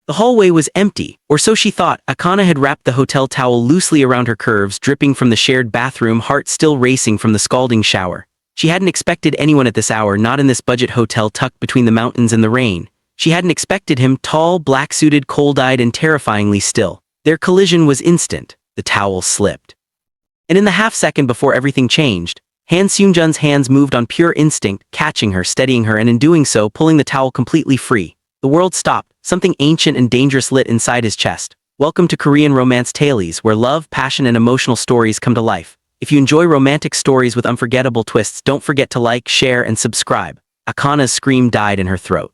The hallway was empty, or so she thought. Akana had wrapped the hotel towel loosely around her curves, dripping from the shared bathroom, heart still racing from the scalding shower. She hadn't expected anyone at this hour, not in this budget hotel tucked between the mountains and the rain. She hadn't expected him, tall, black-suited, cold-eyed, and terrifyingly still. Their collision was instant. The towel slipped. And in the half-second before everything changed, Seung-jun's hands moved on pure instinct, catching her, steadying her, and in doing so, pulling the towel completely free. The world stopped. Something ancient and dangerous lit inside his chest. Welcome to Korean Romance Tales, where love, passion, and emotional stories come to life. If you enjoy romantic stories with unforgettable twists, don't forget to like, share, and subscribe. Akana's scream died in her throat.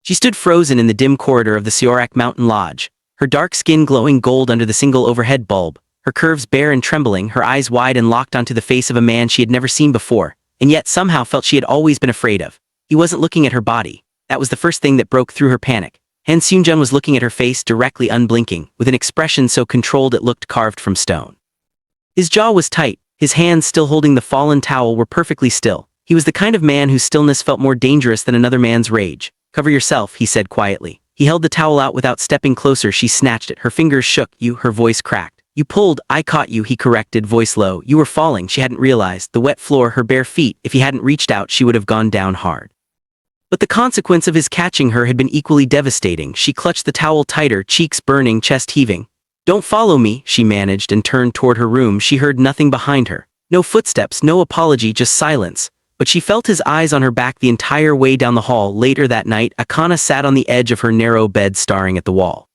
She stood frozen in the dim corridor of the Seorak Mountain Lodge, her dark skin glowing gold under the single overhead bulb, her curves bare and trembling, her eyes wide and locked onto the face of a man she had never seen before, and yet somehow felt she had always been afraid of. He wasn't looking at her body. That was the first thing that broke through her panic. Seung-jun was looking at her face directly, unblinking, with an expression so controlled it looked carved from stone. His jaw was tight, his hands still holding the fallen towel were perfectly still. He was the kind of man whose stillness felt more dangerous than another man's rage. "Cover yourself," he said quietly. He held the towel out without stepping closer. She snatched it. Her fingers shook. "You," her voice cracked. "You pulled." "I caught you," he corrected, voice low. "You were falling." She hadn't realized. The wet floor, her bare feet. If he hadn't reached out, she would have gone down hard. But the consequence of his catching her had been equally devastating. She clutched the towel tighter, cheeks burning, chest heaving. "Don't follow me," she managed, and turned toward her room. She heard nothing behind her. No footsteps, no apology, just silence. But she felt his eyes on her back the entire way down the hall. Later that night, Akana sat on the edge of her narrow bed staring at the wall.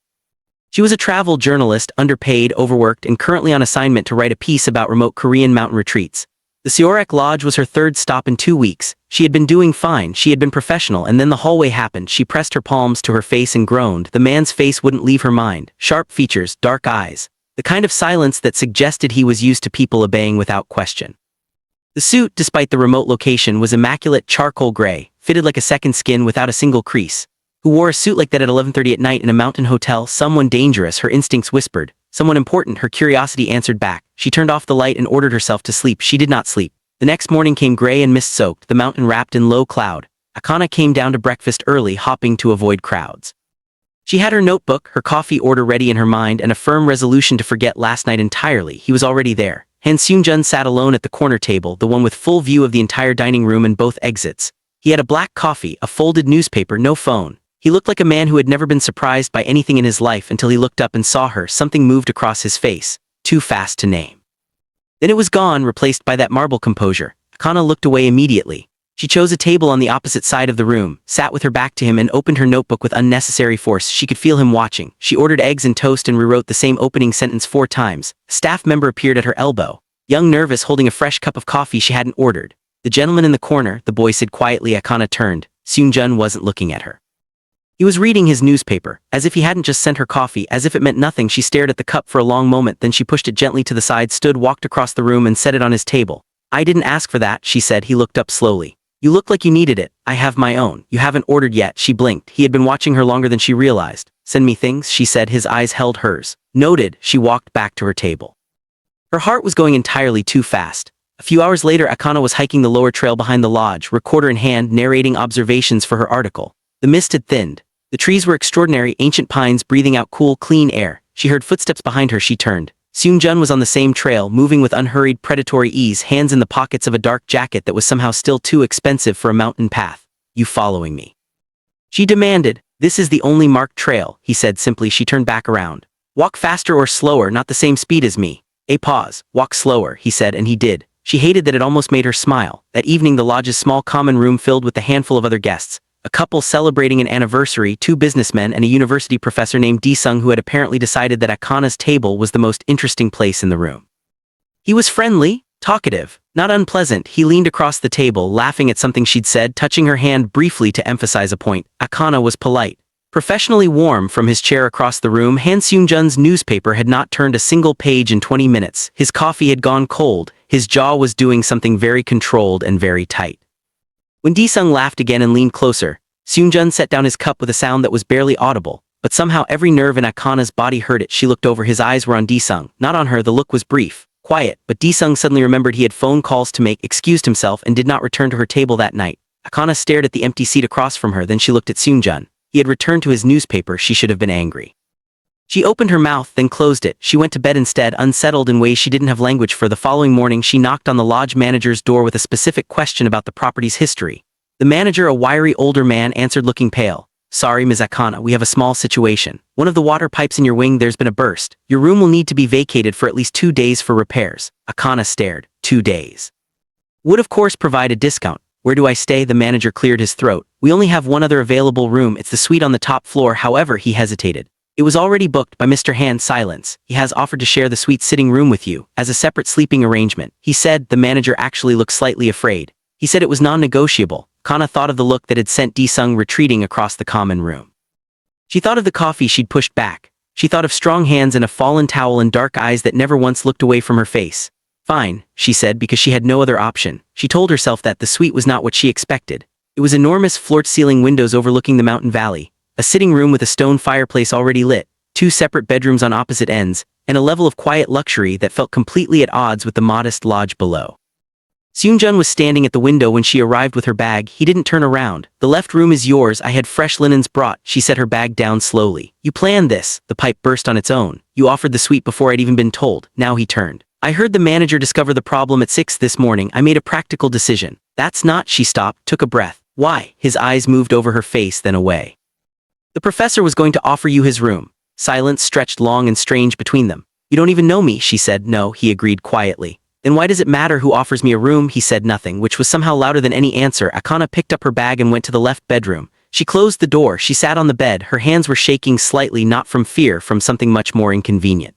She was a travel journalist, underpaid, overworked, and currently on assignment to write a piece about remote Korean mountain retreats. The Seorak Lodge was her third stop in 2 weeks. She had been doing fine, she had been professional, and then the hallway happened. She pressed her palms to her face and groaned. The man's face wouldn't leave her mind. Sharp features, dark eyes. The kind of silence that suggested he was used to people obeying without question. The suit, despite the remote location, was immaculate charcoal gray, fitted like a second skin without a single crease. Who wore a suit like that at 11:30 at night in a mountain hotel? Someone dangerous, her instincts whispered. Someone important, her curiosity answered back. She turned off the light and ordered herself to sleep. She did not sleep. The next morning came gray and mist-soaked, the mountain wrapped in low cloud. Akana came down to breakfast early, hopping to avoid crowds. She had her notebook, her coffee order ready in her mind, and a firm resolution to forget last night entirely. He was already there. Seung-jun sat alone at the corner table, the one with full view of the entire dining room and both exits. He had a black coffee, a folded newspaper, no phone. He looked like a man who had never been surprised by anything in his life until he looked up and saw her. Something moved across his face, too fast to name. Then it was gone, replaced by that marble composure. Akana looked away immediately. She chose a table on the opposite side of the room, sat with her back to him, and opened her notebook with unnecessary force. She could feel him watching. She ordered eggs and toast and rewrote the same opening sentence 4 times. A staff member appeared at her elbow. Young, nervous, holding a fresh cup of coffee she hadn't ordered. "The gentleman in the corner," the boy said quietly. Akana turned. Seung-jun wasn't looking at her. He was reading his newspaper, as if he hadn't just sent her coffee, as if it meant nothing. She stared at the cup for a long moment, then she pushed it gently to the side, walked across the room and set it on his table. "I didn't ask for that," she said. He looked up slowly. "You look like you needed it." "I have my own." "You haven't ordered yet." She blinked. He had been watching her longer than she realized. "Send me things," she said. His eyes held hers. "Noted." She walked back to her table. Her heart was going entirely too fast. A few hours later, Akana was hiking the lower trail behind the lodge, recorder in hand, narrating observations for her article. The mist had thinned. The trees were extraordinary, ancient pines breathing out cool, clean air. She heard footsteps behind her. She turned. Seung-jun was on the same trail, moving with unhurried, predatory ease, hands in the pockets of a dark jacket that was somehow still too expensive for a mountain path. "You following me?" she demanded. "This is the only marked trail," he said simply. She turned back around. "Walk faster or slower, not the same speed as me." A pause. "Walk slower," he said, and he did. She hated that it almost made her smile. That evening, the lodge's small common room filled with a handful of other guests. A couple celebrating an anniversary, 2 businessmen, and a university professor named Sung, who had apparently decided that Akana's table was the most interesting place in the room. He was friendly, talkative, not unpleasant. He leaned across the table, laughing at something she'd said, touching her hand briefly to emphasize a point. Akana was polite, professionally warm. From his chair across the room, Seung-jun's newspaper had not turned a single page in 20 minutes. His coffee had gone cold. His jaw was doing something very controlled and very tight. When Sung laughed again and leaned closer, Seung-jun set down his cup with a sound that was barely audible, but somehow every nerve in Akana's body heard it. She looked over. His eyes were on Sung, not on her. The look was brief, quiet, but Sung suddenly remembered he had phone calls to make, excused himself, and did not return to her table that night. Akana stared at the empty seat across from her, then she looked at Seung-jun. He had returned to his newspaper. She should have been angry. She opened her mouth, then closed it. She went to bed instead, unsettled in ways she didn't have language for. The following morning, she knocked on the lodge manager's door with a specific question about the property's history. The manager, a wiry older man, answered looking pale. "Sorry, Ms. Akana, we have a small situation. One of the water pipes in your wing, there's been a burst. Your room will need to be vacated for at least 2 days for repairs." Akana stared. 2 days. Would of course provide a discount. "Where do I stay?" The manager cleared his throat. "We only have one other available room. It's the suite on the top floor." However, he hesitated. "It was already booked by Mr. Han." Silence. "He has offered to share the suite sitting room with you, as a separate sleeping arrangement," he said. The manager actually looked slightly afraid. He said it was non-negotiable. Kana thought of the look that had sent Sung retreating across the common room. She thought of the coffee she'd pushed back. She thought of strong hands and a fallen towel and dark eyes that never once looked away from her face. "Fine," she said, because she had no other option. She told herself that the suite was not what she expected. It was enormous floor-to-ceiling windows overlooking the mountain valley, a sitting room with a stone fireplace already lit, 2 separate bedrooms on opposite ends, and a level of quiet luxury that felt completely at odds with the modest lodge below. Seung-jun was standing at the window when she arrived with her bag. He didn't turn around. "The left room is yours. I had fresh linens brought." She set her bag down slowly. "You planned this." The pipe burst on its own. "You offered the suite before I'd even been told." Now he turned. "I heard the manager discover the problem at 6 this morning. I made a practical decision." "That's not." She stopped, took a breath. "Why?" His eyes moved over her face, then away. "The professor was going to offer you his room." Silence stretched long and strange between them. "You don't even know me," she said. "No," he agreed quietly. "Then why does it matter who offers me a room?" He said nothing, which was somehow louder than any answer. Akana picked up her bag and went to the left bedroom. She closed the door. She sat on the bed. Her hands were shaking slightly, not from fear, from something much more inconvenient.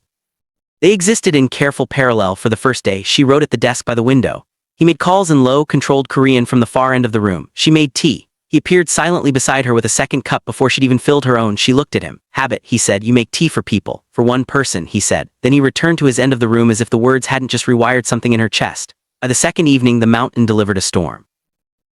They existed in careful parallel for the first day. She wrote at the desk by the window. He made calls in low, controlled Korean from the far end of the room. She made tea. He appeared silently beside her with a second cup before she'd even filled her own. She looked at him. "Habit," he said. "You make tea for people." "For one person," he said. Then he returned to his end of the room as if the words hadn't just rewired something in her chest. By the second evening, the mountain delivered a storm.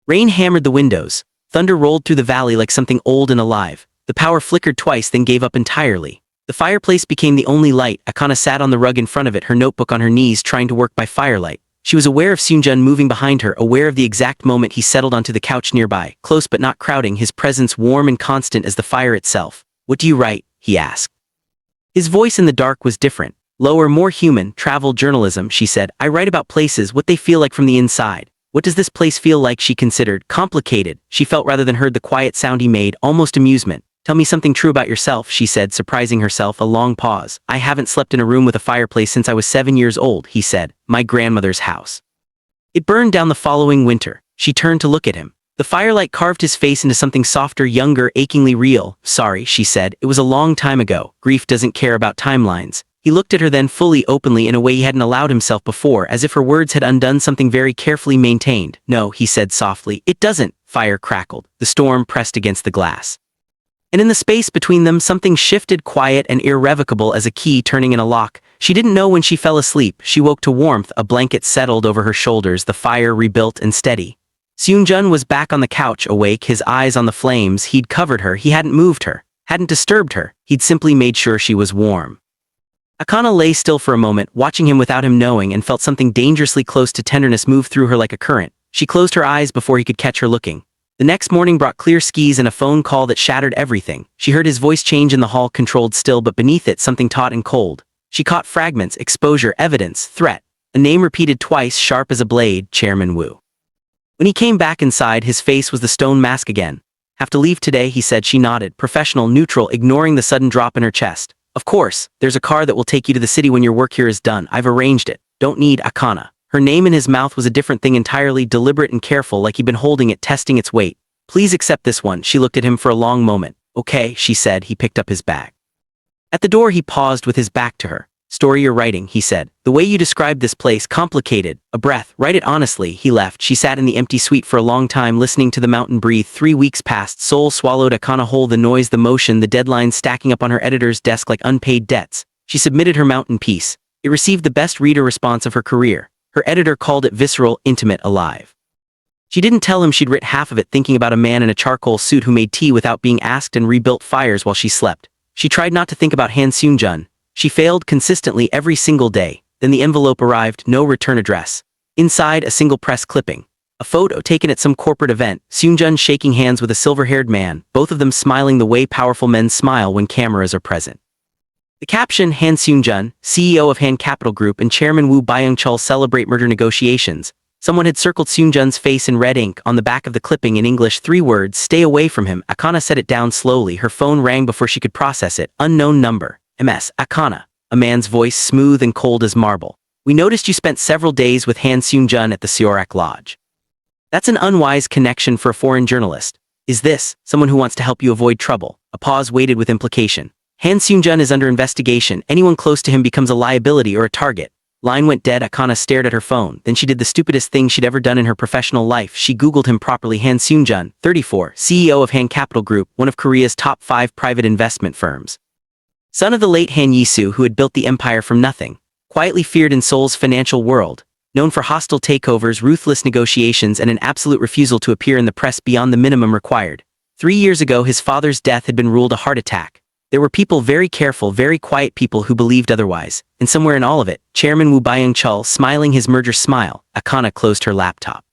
Rain hammered the windows. Thunder rolled through the valley like something old and alive. The power flickered twice, then gave up entirely. The fireplace became the only light. Akana sat on the rug in front of it, her notebook on her knees, trying to work by firelight. She was aware of Seung-jun moving behind her, aware of the exact moment he settled onto the couch nearby, close but not crowding, his presence warm and constant as the fire itself. "What do you write?" he asked. His voice in the dark was different, lower, more human. "Travel journalism," she said. "I write about places, what they feel like from the inside." "What does this place feel like?" she considered. "Complicated." She felt rather than heard the quiet sound he made, almost amusement. "Tell me something true about yourself," she said, surprising herself. A long pause. "I haven't slept in a room with a fireplace since I was 7 years old," he said. "My grandmother's house. It burned down the following winter." She turned to look at him. The firelight carved his face into something softer, younger, achingly real. "Sorry," she said. "It was a long time ago. Grief doesn't care about timelines." He looked at her then fully, openly, in a way he hadn't allowed himself before, as if her words had undone something very carefully maintained. "No," he said softly. "It doesn't." Fire crackled. The storm pressed against the glass. And in the space between them, something shifted, quiet and irrevocable as a key turning in a lock. She didn't know when she fell asleep. She woke to warmth. A blanket settled over her shoulders, the fire rebuilt and steady. Seung-jun was back on the couch, awake, his eyes on the flames. He'd covered her. He hadn't moved her, hadn't disturbed her. He'd simply made sure she was warm. Akana lay still for a moment, watching him without him knowing, and felt something dangerously close to tenderness move through her like a current. She closed her eyes before he could catch her looking. The next morning brought clear skies and a phone call that shattered everything. She heard his voice change in the hall, controlled still, but beneath it something taut and cold. She caught fragments: exposure, evidence, threat. A name repeated twice, sharp as a blade: Chairman Wu. When he came back inside, his face was the stone mask again. "Have to leave today," he said. She nodded, professional, neutral, ignoring the sudden drop in her chest. "Of course, there's a car that will take you to the city when your work here is done. I've arranged it. Don't need." Akana. Her name in his mouth was a different thing entirely, deliberate and careful, like he'd been holding it, testing its weight. "Please accept this one." She looked at him for a long moment. "Okay," she said. He picked up his bag. At the door he paused with his back to her. "Story you're writing," he said. "The way you described this place, complicated." A breath. "Write it honestly." He left. She sat in the empty suite for a long time, listening to the mountain breathe. 3 weeks passed. Soul swallowed. Akana whole, the noise, the motion, the deadlines stacking up on her editor's desk like unpaid debts. She submitted her mountain piece. It received the best reader response of her career. Her editor called it visceral, intimate, alive. She didn't tell him she'd writ half of it thinking about a man in a charcoal suit who made tea without being asked and rebuilt fires while she slept. She tried not to think about Han Seung-jun. She failed consistently every single day. Then the envelope arrived, no return address. Inside, a single press clipping. A photo taken at some corporate event, Seung-jun shaking hands with a silver-haired man, both of them smiling the way powerful men smile when cameras are present. The caption, Han Seung-jun, CEO of Han Capital Group and Chairman Woo Byung-chul celebrate merger negotiations. Someone had circled Seung-jun's face in red ink on the back of the clipping in English, 3 words, stay away from him. Akana set it down slowly, her phone rang before she could process it. Unknown number. MS, Akana. A man's voice smooth and cold as marble. We noticed you spent several days with Han Seung-jun at the Seorak Lodge. That's an unwise connection for a foreign journalist. Is this someone who wants to help you avoid trouble? A pause waited with implication. Han Seung-jun is under investigation. Anyone close to him becomes a liability or a target. Line went dead. Akana stared at her phone. Then she did the stupidest thing she'd ever done in her professional life. She Googled him properly. Han Seung-jun, 34, CEO of Han Capital Group, one of Korea's top 5 private investment firms. Son of the late Han Yi-soo, who had built the empire from nothing. Quietly feared in Seoul's financial world. Known for hostile takeovers, ruthless negotiations, and an absolute refusal to appear in the press beyond the minimum required. 3 years ago, his father's death had been ruled a heart attack. There were people very careful, very quiet people who believed otherwise, and somewhere in all of it, Chairman Woo Byung-chul smiling his merger smile. Akana closed her laptop.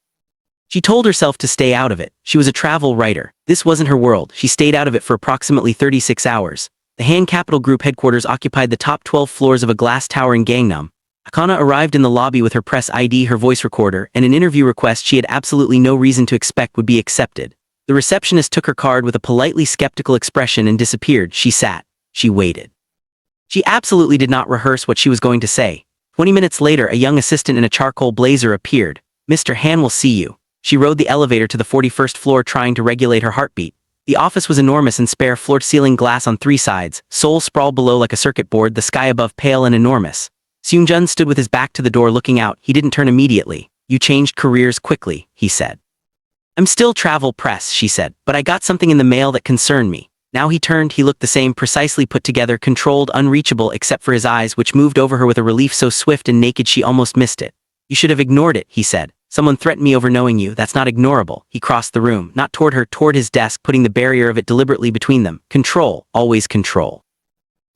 She told herself to stay out of it. She was a travel writer. This wasn't her world. She stayed out of it for approximately 36 hours. The Han Capital Group headquarters occupied the top 12 floors of a glass tower in Gangnam. Akana arrived in the lobby with her press ID, her voice recorder, and an interview request she had absolutely no reason to expect would be accepted. The receptionist took her card with a politely skeptical expression and disappeared. She sat. She waited. She absolutely did not rehearse what she was going to say. 20 minutes later, a young assistant in a charcoal blazer appeared. Mr. Han will see you. She rode the elevator to the 41st floor trying to regulate her heartbeat. The office was enormous and spare, floor-to-ceiling glass on 3 sides, Seoul sprawled below like a circuit board, the sky above pale and enormous. Seung-jun stood with his back to the door looking out. He didn't turn immediately. You changed careers quickly, he said. I'm still travel press, she said, but I got something in the mail that concerned me. Now he turned, he looked the same, precisely put together, controlled, unreachable except for his eyes, which moved over her with a relief so swift and naked she almost missed it. You should have ignored it, he said. Someone threatened me over knowing you, that's not ignorable. He crossed the room, not toward her, toward his desk, putting the barrier of it deliberately between them. Control, always control.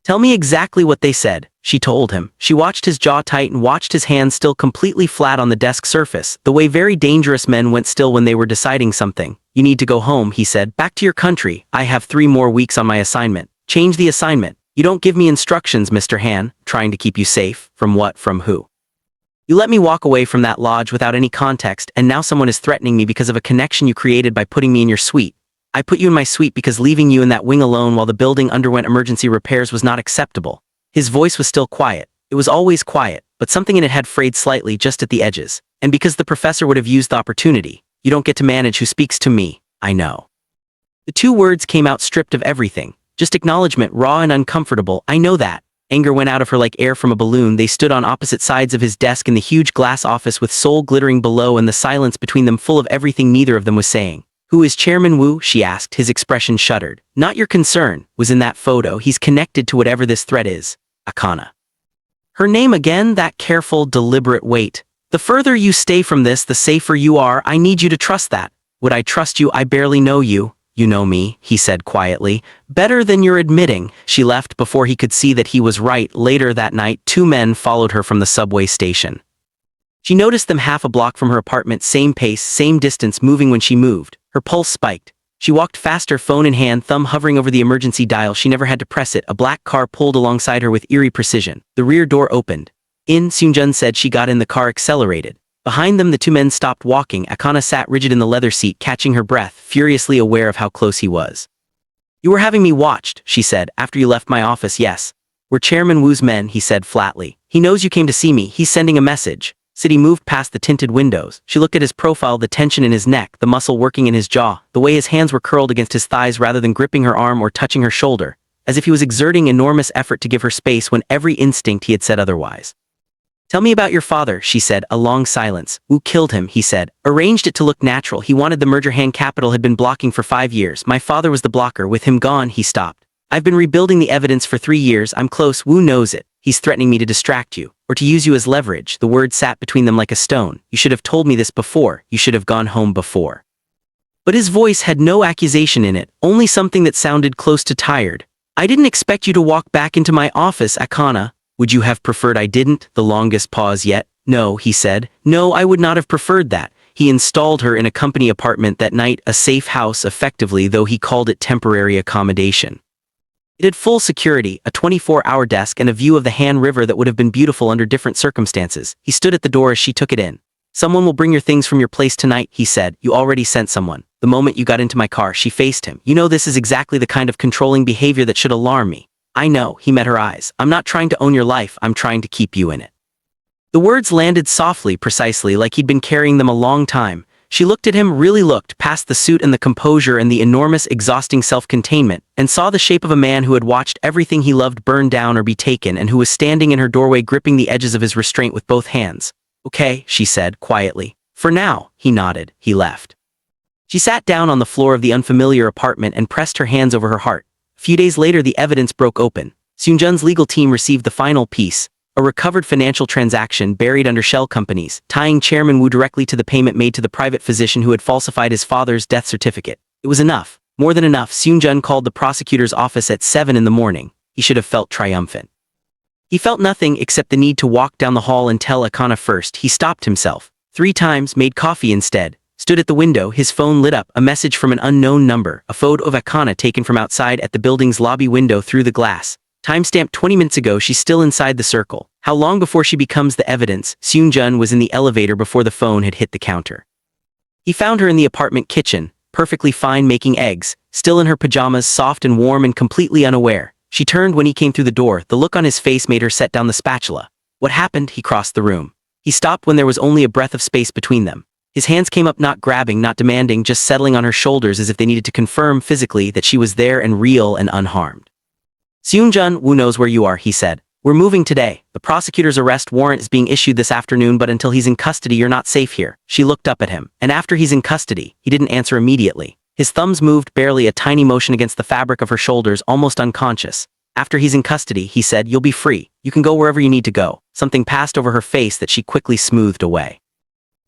Tell me exactly what they said, she told him. She watched his jaw tighten, watched his hands still completely flat on the desk surface, the way very dangerous men went still when they were deciding something. You need to go home, he said. Back to your country. I have 3 more weeks on my assignment. Change the assignment. You don't give me instructions, Mr. Han. Trying to keep you safe. From what? From who? You let me walk away from that lodge without any context, and now someone is threatening me because of a connection you created by putting me in your suite. I put you in my suite because leaving you in that wing alone while the building underwent emergency repairs was not acceptable. His voice was still quiet. It was always quiet, but something in it had frayed slightly just at the edges. And because the professor would have used the opportunity, you don't get to manage who speaks to me, I know. The 2 words came out stripped of everything. Just acknowledgement, raw and uncomfortable. I know that. Anger went out of her like air from a balloon. They stood on opposite sides of his desk in the huge glass office with Seoul glittering below and the silence between them full of everything neither of them was saying. Who is Chairman Woo? She asked. His expression shuddered. Not your concern. Was in that photo. He's connected to whatever this threat is. Akana. Her name again, that careful, deliberate wait. The further you stay from this, the safer you are. I need you to trust that. Would I trust you? I barely know you. You know me, he said quietly. Better than you're admitting. She left before he could see that he was right. Later that night, 2 men followed her from the subway station. She noticed them half a block from her apartment, same pace, same distance, moving when she moved. Her pulse spiked. She walked faster, phone in hand, thumb hovering over the emergency dial. She never had to press it. A black car pulled alongside her with eerie precision. The rear door opened. In, Seung-jun said. She got in, the car accelerated. Behind them, the 2 men stopped walking. Akana sat rigid in the leather seat, catching her breath, furiously aware of how close he was. You were having me watched, she said, after you left my office. Yes. We're Chairman Woo's men, he said flatly. He knows you came to see me. He's sending a message. City moved past the tinted windows. She looked at his profile, the tension in his neck, the muscle working in his jaw, the way his hands were curled against his thighs rather than gripping her arm or touching her shoulder, as if he was exerting enormous effort to give her space when every instinct he had said otherwise. Tell me about your father, she said. A long silence. Woo killed him, he said. Arranged it to look natural. He wanted the merger. Han Capital had been blocking for 5 years. My father was the blocker. With him gone, he stopped. I've been rebuilding the evidence for 3 years. I'm close. Woo knows it. He's threatening me to distract you, or to use you as leverage. The word sat between them like a stone. You should have told me this before. You should have gone home before. But his voice had no accusation in it, only something that sounded close to tired. I didn't expect you to walk back into my office, Akana. Would you have preferred I didn't? The longest pause yet. No, he said. No, I would not have preferred that. he installed her in a company apartment that night, a safe house effectively, though he called it temporary accommodation. It had full security, a 24-hour desk, and a view of the Han River that would have been beautiful under different circumstances. He stood at the door as she took it in. "Someone will bring your things from your place tonight," he said. "You already sent someone. The moment you got into my car," she faced him. "You know this is exactly the kind of controlling behavior that should alarm me." "I know," he met her eyes. "I'm not trying to own your life, I'm trying to keep you in it." The words landed softly, precisely, like he'd been carrying them a long time. She looked at him, really looked, past the suit and the composure and the enormous, exhausting self-containment, and saw the shape of a man who had watched everything he loved burn down or be taken, and who was standing in her doorway gripping the edges of his restraint with both hands. "Okay," she said, quietly. "For now," he nodded. He left. She sat down on the floor of the unfamiliar apartment and pressed her hands over her heart. A few days later, the evidence broke open. Seung-jun's legal team received the final piece, a recovered financial transaction buried under shell companies, tying Chairman Woo directly to the payment made to the private physician who had falsified his father's death certificate. It was enough, more than enough. Seung-jun called the prosecutor's office at 7 in the morning. He should have felt triumphant. He felt nothing except the need to walk down the hall and tell Akana first. He stopped himself 3 times, made coffee instead, stood at the window, his phone lit up, a message from an unknown number, a photo of Akana taken from outside at the building's lobby window through the glass. Timestamp 20 minutes ago. She's still inside the circle. How long before she becomes the evidence? Seung-jun was in the elevator before the phone had hit the counter. He found her in the apartment kitchen, perfectly fine, making eggs, still in her pajamas, soft and warm and completely unaware. She turned when he came through the door. The look on his face made her set down the spatula. "What happened?" He crossed the room. He stopped when there was only a breath of space between them. His hands came up, not grabbing, not demanding, just settling on her shoulders as if they needed to confirm physically that she was there and real and unharmed. "Seung-jun, Woo knows where you are," he said. "We're moving today. The prosecutor's arrest warrant is being issued this afternoon, but until he's in custody, you're not safe here." She looked up at him. "And after he's in custody?" He didn't answer immediately. His thumbs moved barely, a tiny motion against the fabric of her shoulders, almost unconscious. "After he's in custody," he said, "you'll be free. You can go wherever you need to go." Something passed over her face that she quickly smoothed away.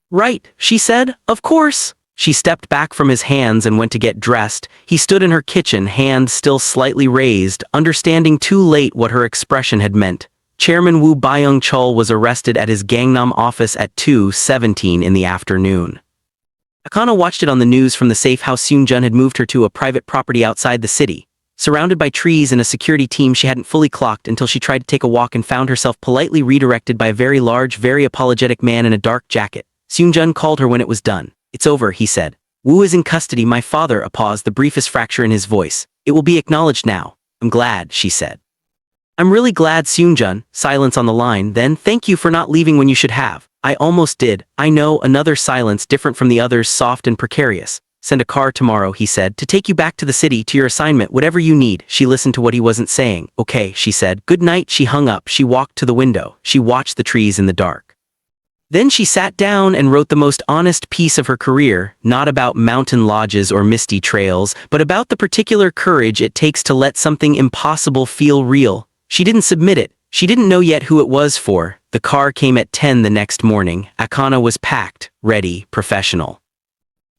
"Right," she said. "Of course." She stepped back from his hands and went to get dressed. He stood in her kitchen, hand still slightly raised, understanding too late what her expression had meant. Chairman Woo Byung-chul was arrested at his Gangnam office at 2:17 in the afternoon. Akana watched it on the news from the safe house. Seung-jun had moved her to a private property outside the city. Surrounded by trees and a security team she hadn't fully clocked until she tried to take a walk and found herself politely redirected by a very large, very apologetic man in a dark jacket. Seung-jun called her when it was done. "It's over," he said. "Woo is in custody. My father," a pause, the briefest fracture in his voice. "It will be acknowledged now." "I'm glad," she said. "I'm really glad." Seung-jun, silence on the line. "Then, thank you for not leaving when you should have." "I almost did." "I know." Another silence, different from the others, soft and precarious. "Send a car tomorrow," he said, "to take you back to the city, to your assignment, whatever you need." She listened to what he wasn't saying. "Okay," she said. "Good night." She hung up. She walked to the window. She watched the trees in the dark. Then she sat down and wrote the most honest piece of her career, not about mountain lodges or misty trails, but about the particular courage it takes to let something impossible feel real. She didn't submit it. She didn't know yet who it was for. The car came at 10 the next morning. Akana was packed, ready, professional.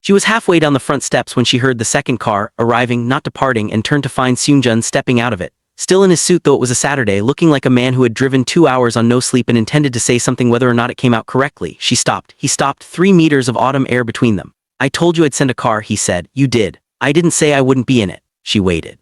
She was halfway down the front steps when she heard the second car, arriving, not departing, and turned to find Seung-jun stepping out of it. Still in his suit, though it was a Saturday, looking like a man who had driven 2 hours on no sleep and intended to say something whether or not it came out correctly. She stopped. He stopped, 3 meters of autumn air between them. "I told you I'd send a car," he said. "You did." "I didn't say I wouldn't be in it." She waited.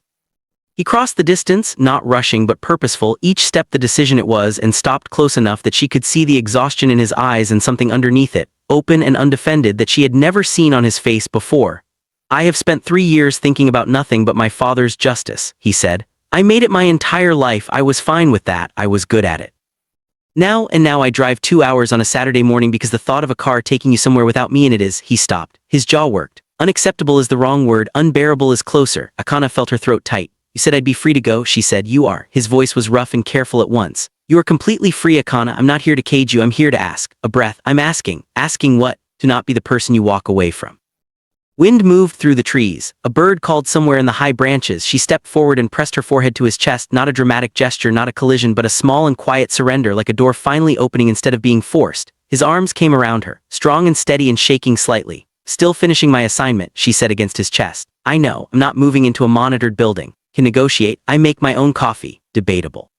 He crossed the distance, not rushing but purposeful, each step the decision it was, and stopped close enough that she could see the exhaustion in his eyes and something underneath it, open and undefended, that she had never seen on his face before. "I have spent 3 years thinking about nothing but my father's justice," he said. "I made it my entire life. I was fine with that. I was good at it. Now I drive 2 hours on a Saturday morning because the thought of a car taking you somewhere without me in it is..." He stopped. His jaw worked. "Unacceptable is the wrong word. Unbearable is closer." Akana felt her throat tight. "You said I'd be free to go," she said. "You are." His voice was rough and careful at once. "You are completely free, Akana. I'm not here to cage you. I'm here to ask." A breath. "I'm asking." "Asking what?" "To not be the person you walk away from." Wind moved through the trees. A bird called somewhere in the high branches. She stepped forward and pressed her forehead to his chest, not a dramatic gesture, not a collision, but a small and quiet surrender, like a door finally opening instead of being forced. His arms came around her, strong and steady and shaking slightly. "Still finishing my assignment," she said against his chest. "I know. I'm not moving into a monitored building. Can negotiate. I make my own coffee." Debatable.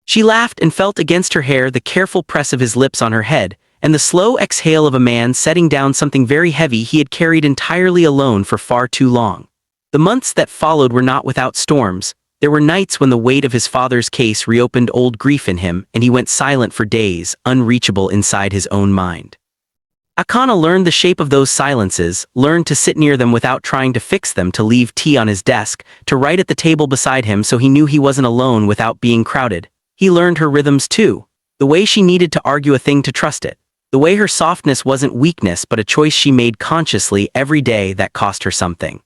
She laughed and felt against her hair the careful press of his lips on her head, and the slow exhale of a man setting down something very heavy he had carried entirely alone for far too long. The months that followed were not without storms. There were nights when the weight of his father's case reopened old grief in him, and he went silent for days, unreachable inside his own mind. Akana learned the shape of those silences, learned to sit near them without trying to fix them, to leave tea on his desk, to write at the table beside him so he knew he wasn't alone without being crowded. He learned her rhythms too, the way she needed to argue a thing to trust it, the way her softness wasn't weakness but a choice she made consciously every day that cost her something.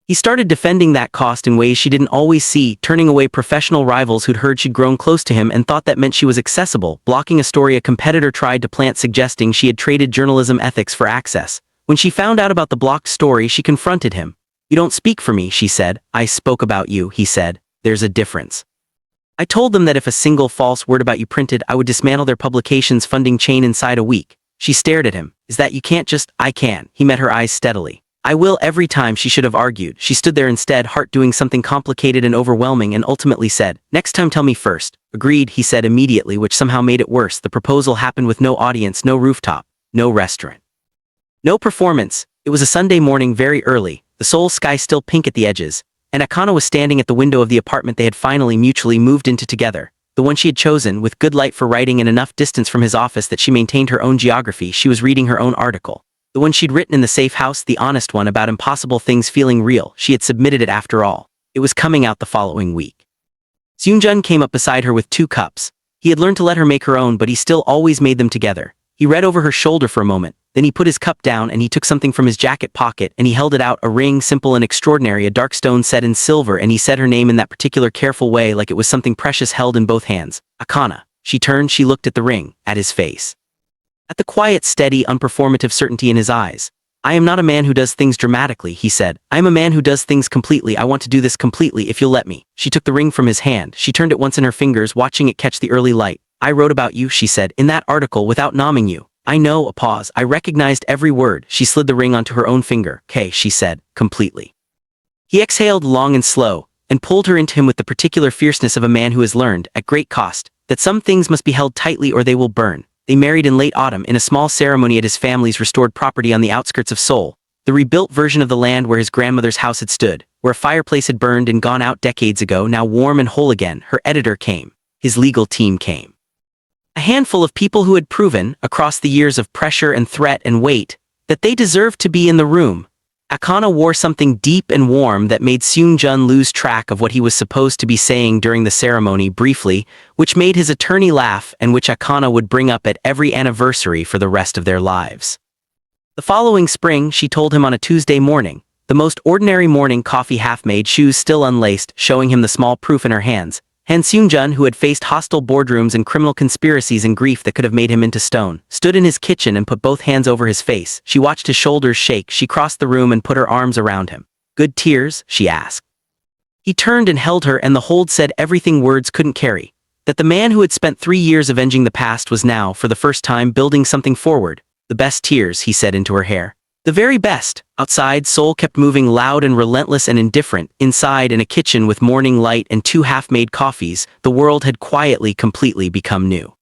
He started defending that cost in ways she didn't always see, turning away professional rivals who'd heard she'd grown close to him and thought that meant she was accessible, blocking a story a competitor tried to plant suggesting she had traded journalism ethics for access. When she found out about the blocked story, she confronted him. "You don't speak for me," she said. "I spoke about you," he said. "There's a difference. I told them that if a single false word about you printed, I would dismantle their publication's funding chain inside a week." She stared at him. "Is that you can't just—" "I can." He met her eyes steadily. "I will every time," she should have argued. She stood there instead, heart doing something complicated and overwhelming, and ultimately said, "Next time tell me first." "Agreed," he said immediately, which somehow made it worse. The proposal happened with no audience, no rooftop, no restaurant, no performance. It was a Sunday morning, very early, the Seoul sky still pink at the edges, and Akana was standing at the window of the apartment they had finally mutually moved into together, the one she had chosen, with good light for writing and enough distance from his office that she maintained her own geography. She was reading her own article. The one she'd written in the safe house, the honest one about impossible things feeling real. She had submitted it after all. It was coming out the following week. Seung-jun came up beside her with 2 cups. He had learned to let her make her own, but he still always made them together. He read over her shoulder for a moment, then he put his cup down and he took something from his jacket pocket and he held it out, a ring, simple and extraordinary, a dark stone set in silver, and he said her name in that particular careful way, like it was something precious held in both hands. "Akana." She turned, she looked at the ring, at his face, at the quiet, steady, unperformative certainty in his eyes. "I am not a man who does things dramatically," he said. "I am a man who does things completely. I want to do this completely, if you'll let me." She took the ring from his hand. She turned it once in her fingers, watching it catch the early light. "I wrote about you," she said, "in that article without nomming you." "I know." A pause. "I recognized every word." She slid the ring onto her own finger. "'Kay," she said, "completely." He exhaled long and slow, and pulled her into him with the particular fierceness of a man who has learned, at great cost, that some things must be held tightly or they will burn. They married in late autumn in a small ceremony at his family's restored property on the outskirts of Seoul, the rebuilt version of the land where his grandmother's house had stood, where a fireplace had burned and gone out decades ago, now warm and whole again. Her editor came. His legal team came. A handful of people who had proven, across the years of pressure and threat and weight, that they deserved to be in the room. Akana wore something deep and warm that made Seung-jun lose track of what he was supposed to be saying during the ceremony briefly, which made his attorney laugh and which Akana would bring up at every anniversary for the rest of their lives. The following spring, she told him on a Tuesday morning, the most ordinary morning, coffee half made, shoes still unlaced, showing him the small proof in her hands. Han Seung-jun, who had faced hostile boardrooms and criminal conspiracies and grief that could have made him into stone, stood in his kitchen and put both hands over his face. She watched his shoulders shake. She crossed the room and put her arms around him. "Good tears?" she asked. He turned and held her, and the hold said everything words couldn't carry. That the man who had spent 3 years avenging the past was now, for the first time, building something forward. "The best tears," he said into her hair. "The very best." Outside, Seoul kept moving, loud and relentless and indifferent. Inside, in a kitchen with morning light and 2 half-made coffees, the world had quietly, completely become new.